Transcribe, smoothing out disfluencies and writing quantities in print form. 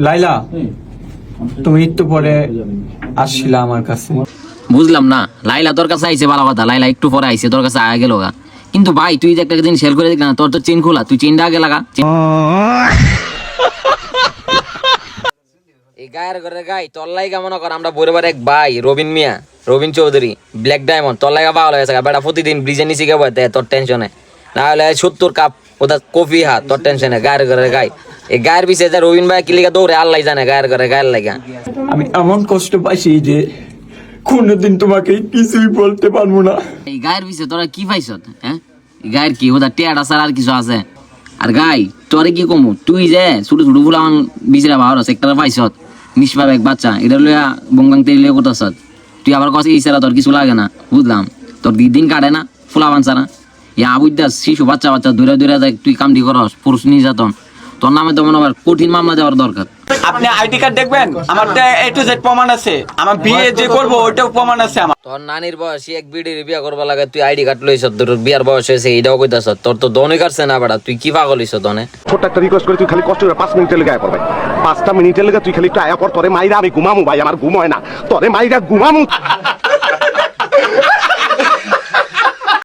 লাইলা, তুমি একটু পরে আসছিলা আমার কাছে। বুঝলাম না, লাইলা তোর কাছে আইছে ভালো কথা, লাইলা একটু পরে আইছে তোর কাছে আগে গেল গা। কিন্তু ভাই তুই যে একটা জিনিস শেয়ার করে দেখলি না, তোর তো চেন খোলা, তুই চেনটা আগে লাগা। এই গায়ের ঘরের গাই তোর লাইগা মনে কর আমরা পরিবার এক ভাই রবিন চৌধুরী ব্ল্যাক ডায়মন্ড তোর লাইগা পাওয়া হয়েছে বেটা, প্রতিদিন ব্রিজে নিচে গে বইতে তোর টেনশনে, না হলে 70 কাপ ওটা কফি হাত তোর টেনশনে। গায়ের ঘরের গাই এই গায়ের পিছিয়ে রবিন ভাই কি লিগা দৌড়ে আল্লাহ জানে, গায়ের ঘরে গায়ের লাগা। আমি এমন কষ্ট পাইছি যে কোনোদিন তোমাকে কিছুই বলতে পারবো না। এই গায়ের পিছিয়ে তোরা কি পাইছ? হ্যাঁ, গায়ের কি ওটা টেয়াটা ছাড়া আর কিছু আছে? আর গাই তোরে কি কমু, তুই যে ছোট ছোট ফুলামান বিচরা ভাওয়ার একটা পাইছ নিষ্পাপ এক বাচ্চা, এটা লইয়া বংবাং তেল লিয়ে করতেছ তুই, আবার কাছে এই ছাড়া তোর কিছু লাগে না। বুঝলাম তোর দিন কাটে না ফুলাবান ছাড়া। ইয়া আবুদাস শিশু বাচ্চা দূরে দূরে দেখ তুই কামটি করস, পুরুষ নির্যাতন, তোর নামে তো মনে হয় কঠিন মামলা যাওয়ার দরকার। আপনি আইডি কার্ড দেখবেন, আমার A to Z প্রমাণ আছে, আমার বিয়ে যে করবো ওইটাও প্রমাণ আছে আমার। তোর নানির বয়সী এক বিড়ির বিয়া করবা লাগে, তুই আইডি কার্ড লইছ, তোর বিয়ার বয়স হয়েছে এটাও কইতাছ, তোর তো দনে কাটছে না বেটা, তুই কি পাগল হইছ দনে? ছোট্ট একটা রিকোয়েস্ট করে তুই খালি কষ্ট করে 5 মিনিটের লেগে আয়া পড় ভাই, 5টা মিনিটের লেগে তুই খালি একটু আয়া পর, তোরে মাইরা আমি ঘুমামু ভাই, আমার ঘুম হয় না, তোরে মাইরা ঘুমামু।